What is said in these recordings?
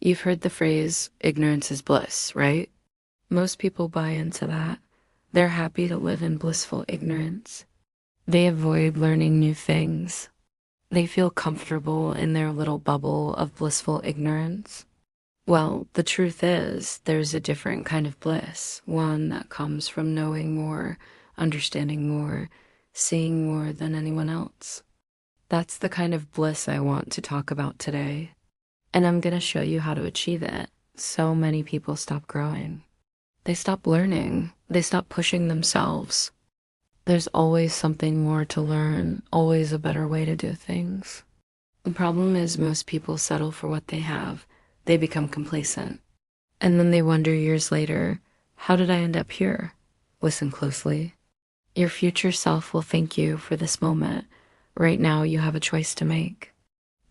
You've heard the phrase, ignorance is bliss, right? Most people buy into that. They're happy to live in blissful ignorance. They avoid learning new things. They feel comfortable in their little bubble of blissful ignorance. Well, the truth is, there's a different kind of bliss, one that comes from knowing more, understanding more, seeing more than anyone else. That's the kind of bliss I want to talk about today. And I'm going to show you how to achieve it. So many people stop growing. They stop learning. They stop pushing themselves. There's always something more to learn, always a better way to do things. The problem is most people settle for what they have. They become complacent. And then they wonder years later, how did I end up here? Listen closely. Your future self will thank you for this moment. Right now, you have a choice to make.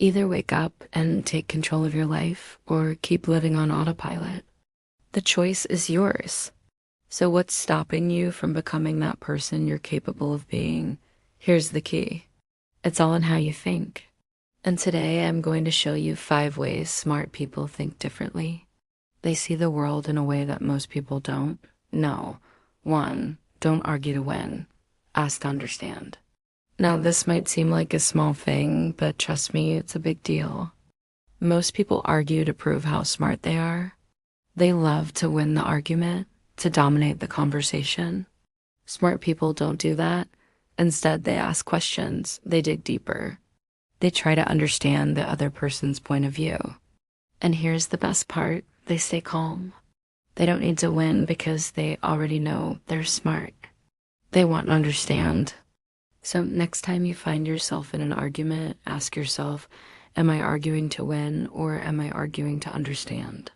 Either wake up and take control of your life or keep living on autopilot. The choice is yours. So what's stopping you from becoming that person you're capable of being? Here's the key. It's all in how you think. And today I'm going to show you 5 ways smart people think differently. They see the world in a way that most people don't. No. 1, don't argue to win. Ask to understand. Now, this might seem like a small thing, but trust me, it's a big deal. Most people argue to prove how smart they are. They love to win the argument, to dominate the conversation. Smart people don't do that. Instead, they ask questions. They dig deeper. They try to understand the other person's point of view. And here's the best part. They stay calm. They don't need to win because they already know they're smart. They want to understand. So next time you find yourself in an argument, ask yourself, am I arguing to win or am I arguing to understand?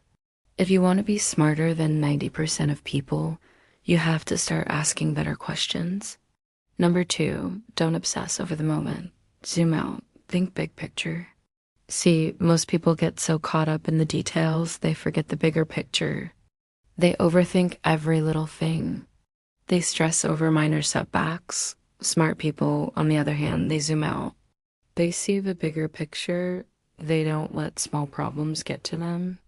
If you want to be smarter than 90% of people, you have to start asking better questions. Number 2, don't obsess over the moment. Zoom out. Think big picture. See, most people get so caught up in the details, they forget the bigger picture. They overthink every little thing. They stress over minor setbacks. Smart people, on the other hand, they zoom out. They see the bigger picture. They don't let small problems get to them.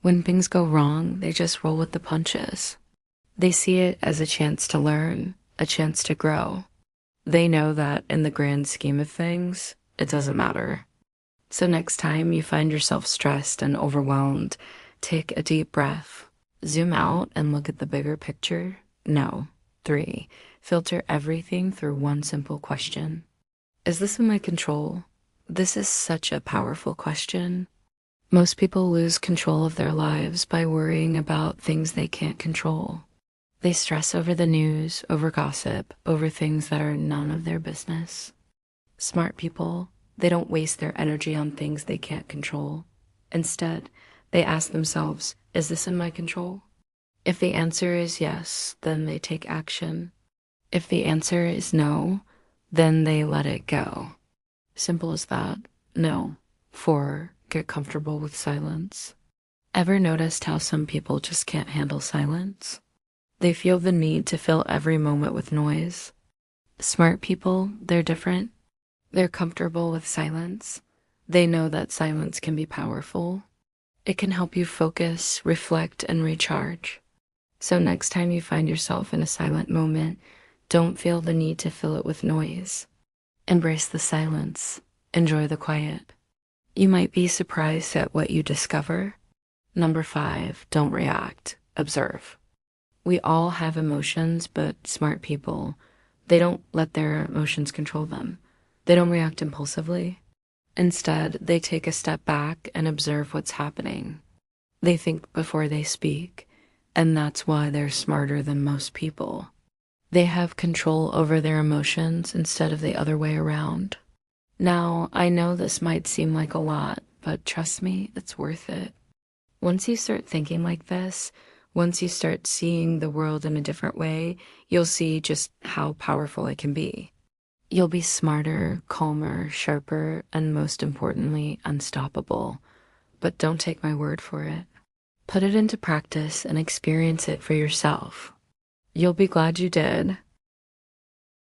When things go wrong, they just roll with the punches. They see it as a chance to learn, a chance to grow. They know that in the grand scheme of things, it doesn't matter. So next time you find yourself stressed and overwhelmed, take a deep breath, zoom out and look at the bigger picture. No. 3, filter everything through one simple question. Is this in my control? This is such a powerful question. Most people lose control of their lives by worrying about things they can't control. They stress over the news, over gossip, over things that are none of their business. Smart people, they don't waste their energy on things they can't control. Instead, they ask themselves, is this in my control? If the answer is yes, then they take action. If the answer is no, then they let it go. Simple as that. No. 4, get comfortable with silence. Ever noticed how some people just can't handle silence? They feel the need to fill every moment with noise. Smart people, they're different. They're comfortable with silence. They know that silence can be powerful. It can help you focus, reflect, and recharge. So next time you find yourself in a silent moment, don't feel the need to fill it with noise. Embrace the silence. Enjoy the quiet. You might be surprised at what you discover. Number 5, don't react. Observe. We all have emotions, but smart people, they don't let their emotions control them. They don't react impulsively. Instead, they take a step back and observe what's happening. They think before they speak. And that's why they're smarter than most people. They have control over their emotions instead of the other way around. Now, I know this might seem like a lot, but trust me, it's worth it. Once you start thinking like this, once you start seeing the world in a different way, you'll see just how powerful it can be. You'll be smarter, calmer, sharper, and most importantly, unstoppable. But don't take my word for it. Put it into practice and experience it for yourself. You'll be glad you did.